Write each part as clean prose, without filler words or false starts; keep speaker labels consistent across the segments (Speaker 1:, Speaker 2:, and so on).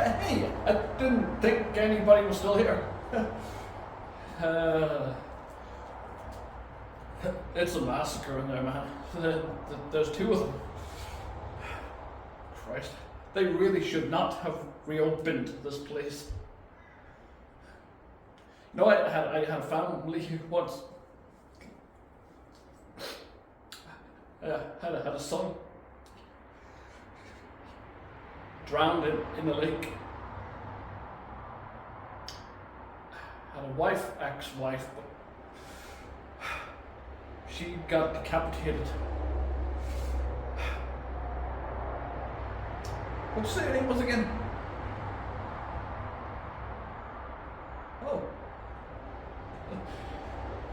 Speaker 1: Hey, I didn't think anybody was still here. uh, it's a massacre in there, man. There's two of them. Christ, they really should not have reopened this place. You know, I had a family once. Had a son drowned in the lake. Had a wife, ex-wife, but she got decapitated. What'd you say your name was again? Oh.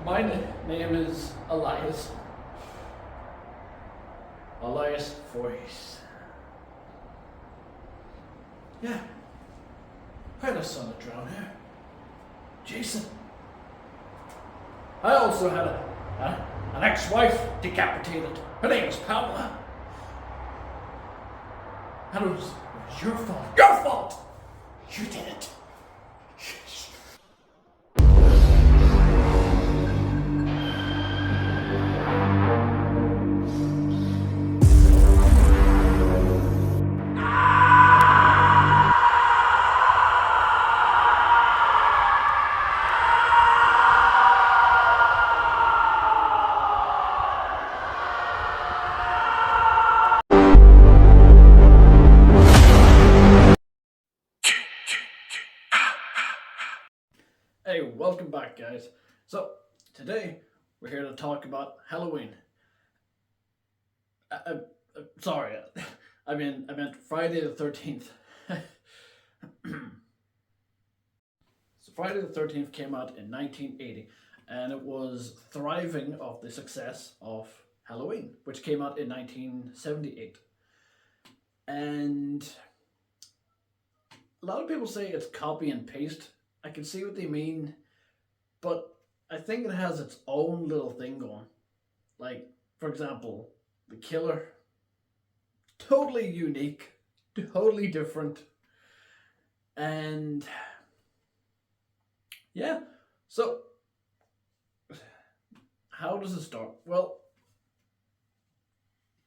Speaker 1: My name is Elias. Elias Voorhees. Yeah. I had a son that drowned here. Jason. I also had an ex-wife decapitated. Her name was Pamela. And it was your fault. Your fault! You did it. Hey, welcome back, guys. So, today we're here to talk about Halloween. Sorry, I meant Friday the 13th. So, Friday the 13th came out in 1980, and it was thriving off the success of Halloween, which came out in 1978. And a lot of people say it's copy and paste. I can see what they mean, but I think it has its own little thing going. Like, for example, the killer, totally unique, totally different, and yeah. So, how does it start? Well,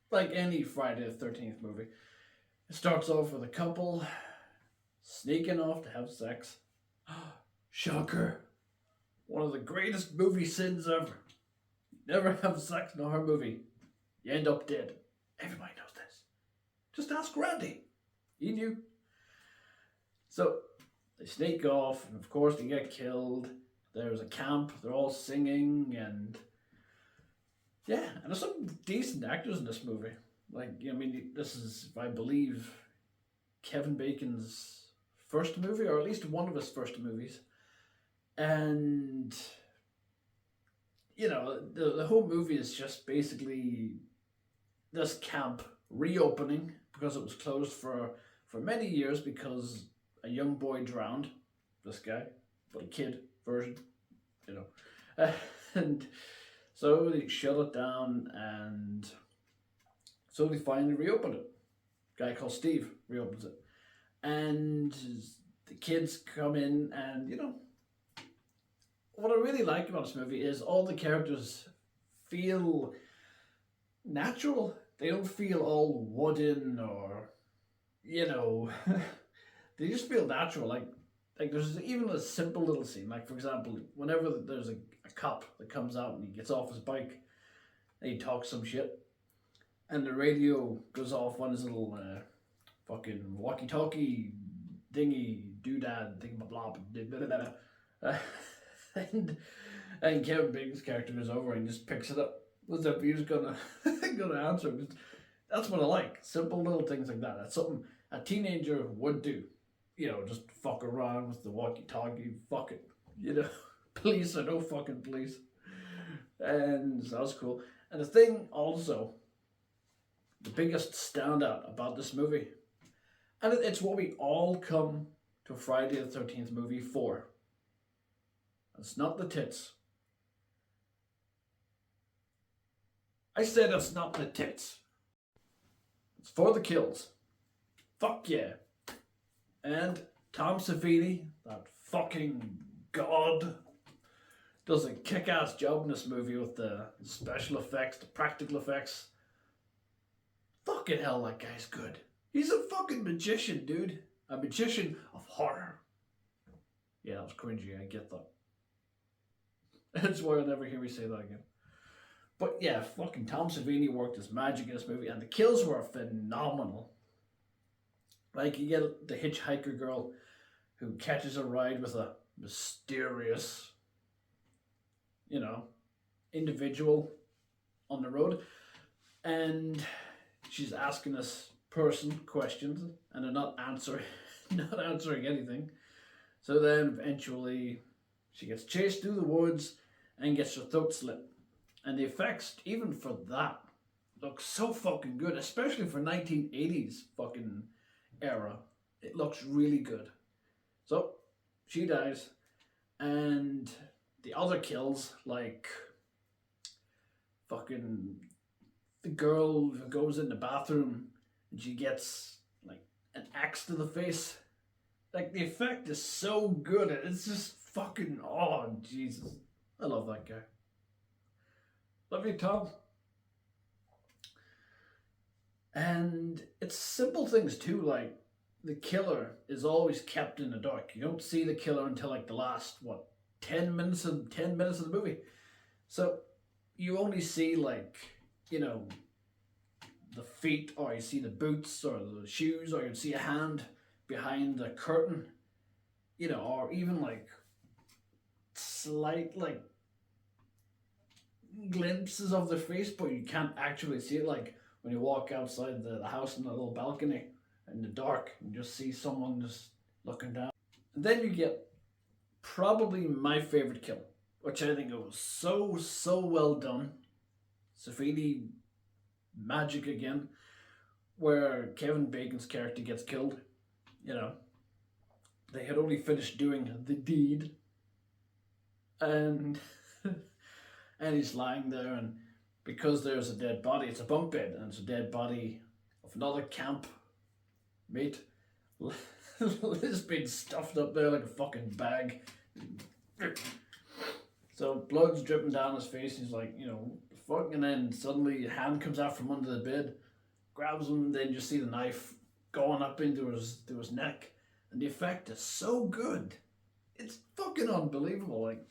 Speaker 1: like any Friday the 13th movie, it starts off with a couple sneaking off to have sex. Shocker. One of the greatest movie sins ever. Never have sex in a horror movie. You end up dead. Everybody knows this. Just ask Randy. He knew. So, they sneak off, and of course they get killed. There's a camp, they're all singing, and yeah, and there's some decent actors in this movie. Like, I mean, this is, I believe, Kevin Bacon's first movie, or at least one of his first movies. And, you know, the whole movie is just basically this camp reopening because it was closed for many years because a young boy drowned. This guy, but a kid version, you know. And so they shut it down, and so they finally reopened it. A guy called Steve reopens it. And the kids come in, and, you know, what I really like about this movie is all the characters feel natural. They don't feel all wooden or, you know, they just feel natural. Like there's even a simple little scene. Like, for example, whenever there's a cop that comes out and he gets off his bike and he talks some shit, and the radio goes off on his little fucking walkie-talkie dingy doodad thing, blah blah blah. And Kevin Bacon's character is over and just picks it up. As if he's gonna answer. That's what I like. Simple little things like that. That's something a teenager would do. You know, just fuck around with the walkie-talkie. Fuck it. You know, police or no fucking police. And that was cool. And the thing also, the biggest standout about this movie, and it's what we all come to a Friday the 13th movie for. It's not the tits. I said it's not the tits. It's for the kills. Fuck yeah. And Tom Savini, that fucking god, does a kick-ass job in this movie with the special effects, the practical effects. Fucking hell, that guy's good. He's a fucking magician, dude. A magician of horror. Yeah, that was cringy, I get that. That's why I'll never hear me say that again. But yeah, fucking Tom Savini worked his magic in this movie, and the kills were phenomenal. Like, you get the hitchhiker girl who catches a ride with a mysterious, individual on the road, and she's asking this person questions, and they're not answering, not answering anything. So then eventually she gets chased through the woods and gets her throat slit. And the effects, even for that, look so fucking good, especially for 1980s fucking era. It looks really good. So she dies, and the other kills, like fucking the girl who goes in the bathroom and she gets like an axe to the face. Like, the effect is so good, it's just fucking, oh Jesus. I love that guy. Love you, Tom. And it's simple things too, like the killer is always kept in the dark. You don't see the killer until like the last 10 minutes of the movie. So you only see like, the feet, or you see the boots or the shoes, or you see a hand behind the curtain, or even like slight like glimpses of their face, but you can't actually see it. Like when you walk outside the house in the little balcony in the dark, and just see someone just looking down. And then you get probably my favorite kill, which I think it was so well done. Savini magic again, where Kevin Bacon's character gets killed. They had only finished doing the deed, and and he's lying there, and because there's a dead body, it's a bunk bed, and it's a dead body of another camp mate. It's been stuffed up there like a fucking bag. So blood's dripping down his face, and he's like, fuck, and then suddenly a hand comes out from under the bed, grabs him, and then you see the knife going up into his neck. And the effect is so good. It's fucking unbelievable. Like,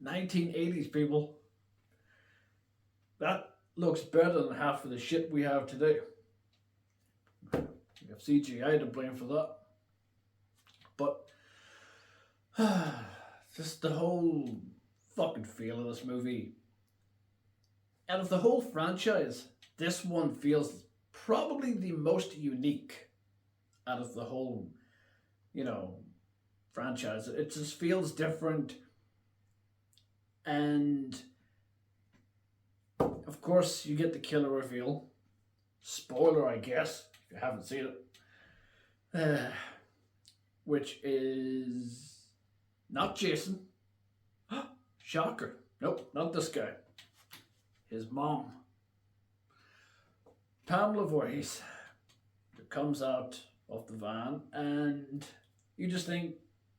Speaker 1: 1980s, people. That looks better than half of the shit we have today. We have CGI to blame for that. But just the whole fucking feel of this movie. Out of the whole franchise, this one feels probably the most unique out of the whole, franchise. It just feels different. And of course, you get the killer reveal. Spoiler, I guess, if you haven't seen it. Which is not Jason. Shocker. Nope, not this guy. His mom. Pamela Voorhees comes out of the van, and you just think,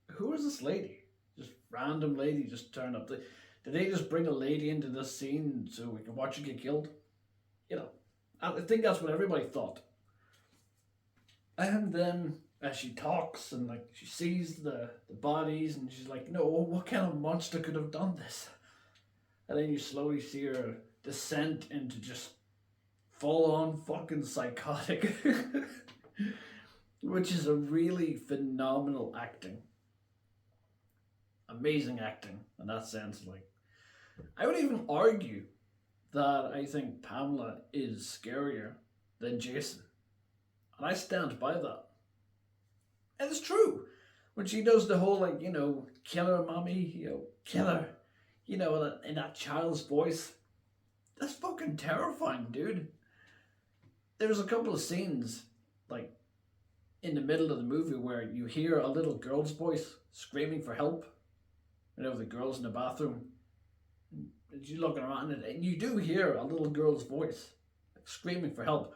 Speaker 1: who is this lady? Just random lady just turned up. Did they just bring a lady into this scene so we can watch her get killed? I think that's what everybody thought. And then as she talks and like she sees the bodies, and she's like, no, what kind of monster could have done this? And then you slowly see her descent into just full on fucking psychotic. Which is a really phenomenal acting. Amazing acting in that sense. Like, I would even argue that I think Pamela is scarier than Jason. And I stand by that. And it's true. When she does the whole, like, killer mommy, killer, in that child's voice. That's fucking terrifying, dude. There's a couple of scenes, like, in the middle of the movie where you hear a little girl's voice screaming for help. The girl's in the bathroom. And she's looking around, and you do hear a little girl's voice, like, screaming for help.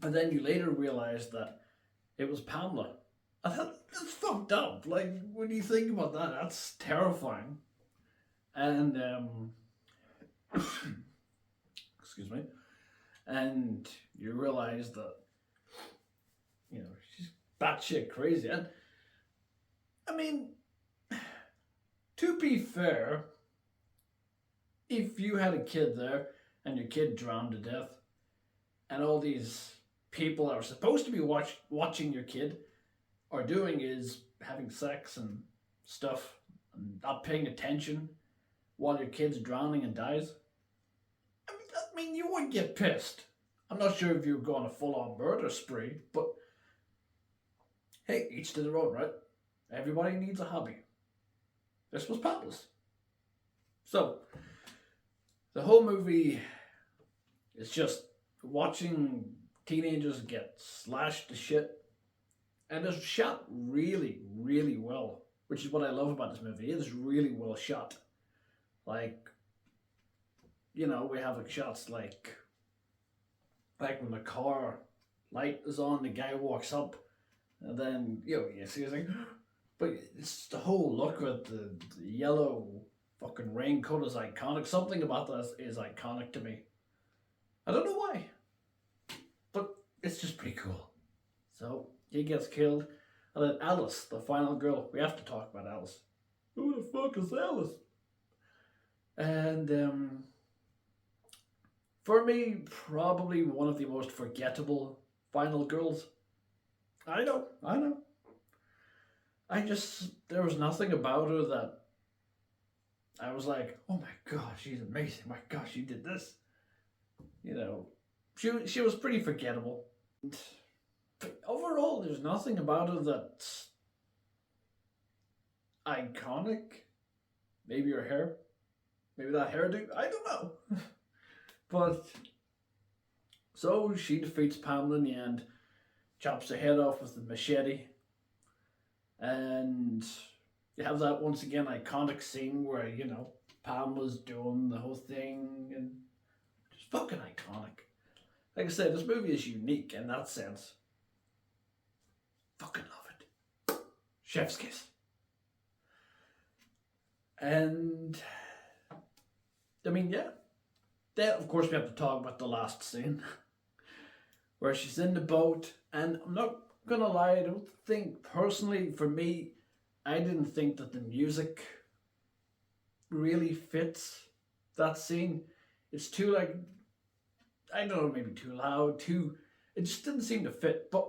Speaker 1: And then you later realize that It was Pamela. I thought that's fucked up. Like when you think about that, that's terrifying. And excuse me. And you realize that she's batshit crazy. And I mean, to be fair, if you had a kid there and your kid drowned to death, and all these people that are supposed to be watching your kid are doing is having sex and stuff and not paying attention while your kid's drowning and dies, I mean, you would get pissed. I'm not sure if you're going a full-on murder spree, but hey, each to their own, right? Everybody needs a hobby. This was Pamela's. So, the whole movie is just watching teenagers get slashed to shit. And it's shot really, really well, which is what I love about this movie. It is really well shot. Like, we have like shots like when the car light is on, the guy walks up, and then, you see it's like, but it's the whole look of the yellow fucking raincoat is iconic. Something about that is iconic to me. I don't know why, but it's just pretty cool. So he gets killed, and then Alice, the final girl. We have to talk about Alice. Who the fuck is Alice? And for me, probably one of the most forgettable final girls. I know. There was nothing about her that I was like, oh my god, she's amazing. My gosh, she did this. She was pretty forgettable. But overall, there's nothing about her that's iconic. Maybe her hair. Maybe that hairdo. I don't know. But so she defeats Pamela in the end, chops her head off with the machete, and you have that once again iconic scene where Pamela's doing the whole thing, and it's fucking iconic. Like I said, this movie is unique in that sense. Fucking love it. Chef's kiss. And I mean, yeah. Then, of course, we have to talk about the last scene where she's in the boat. And I'm not going to lie, I don't think, personally, for me, I didn't think that the music really fits that scene. It's too, I don't know, maybe too loud, it just didn't seem to fit. But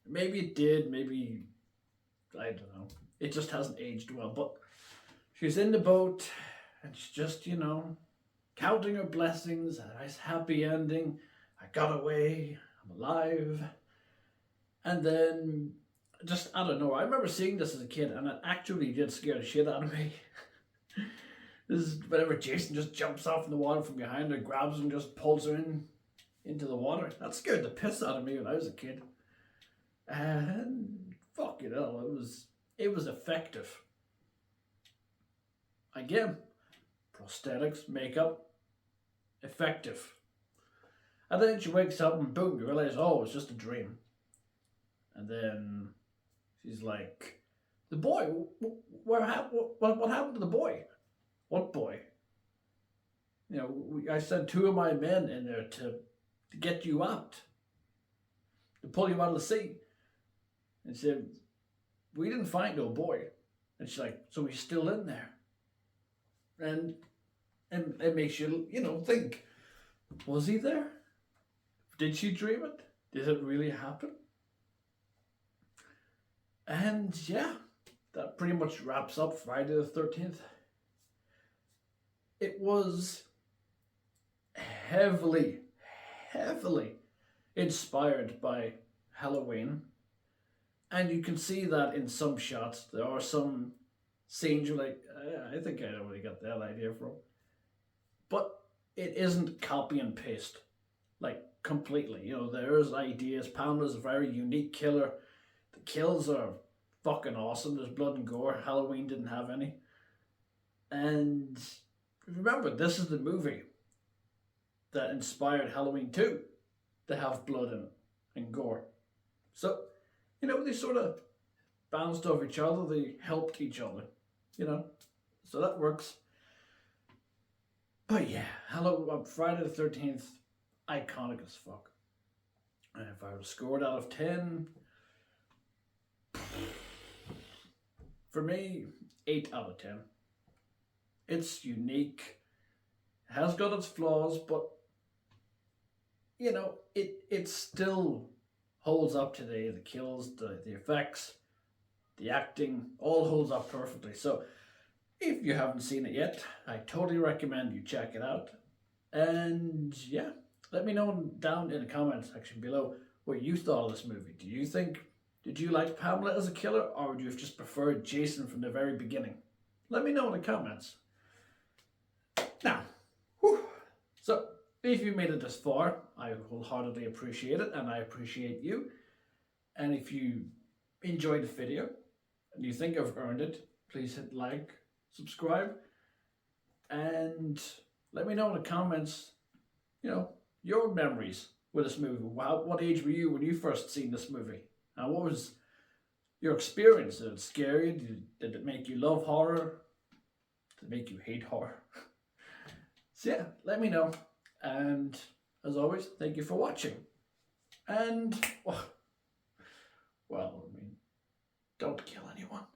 Speaker 1: maybe it did, maybe, I don't know. It just hasn't aged well. But she's in the boat and she's just, counting her blessings, a nice happy ending. I got away, I'm alive. And then, just out of nowhere, I remember seeing this as a kid and it actually did scare the shit out of me. This is whenever Jason just jumps off in the water from behind her, grabs her and just pulls her into the water. That scared the piss out of me when I was a kid. And fuck it all, it was effective. Again, prosthetics, makeup, effective. And then she wakes up and boom, you realize, oh, it's just a dream. And then she's like, the boy, what happened to the boy? What boy? I sent 2 of my men in there to get you out, to pull you out of the sea. And she said, we didn't find no boy. And she's like, so he's still in there. And it makes you, think, was he there? Did she dream it? Did it really happen? And yeah, that pretty much wraps up Friday the 13th. It was heavily inspired by Halloween. And you can see that in some shots. There are some scenes you're like, I think I know where they got that idea from. But it isn't copy and paste, completely. There's ideas. Pamela's a very unique killer. The kills are fucking awesome. There's blood and gore. Halloween didn't have any. And remember, this is the movie that inspired Halloween 2 to have blood in it and gore. So, they sort of bounced off each other, they helped each other, you know? So that works. But yeah, Friday the 13th, iconic as fuck. And if I were to score it out of 10, for me, 8 out of 10. It's unique, has got its flaws, but it still holds up today. The kills, the effects, the acting, all holds up perfectly. So if you haven't seen it yet, I totally recommend you check it out. And yeah, let me know down in the comment section below what you thought of this movie. Did you like Pamela as a killer, or would you have just preferred Jason from the very beginning? Let me know in the comments. Now, so if you made it this far, I wholeheartedly appreciate it, and I appreciate you. And if you enjoyed the video and you think I've earned it, please hit like, subscribe, and let me know in the comments, your memories with this movie. What age were you when you first seen this movie? And what was your experience? Did it scare you? Did it make you love horror? Did it make you hate horror? So yeah, let me know. And as always, thank you for watching. And, well, don't kill anyone.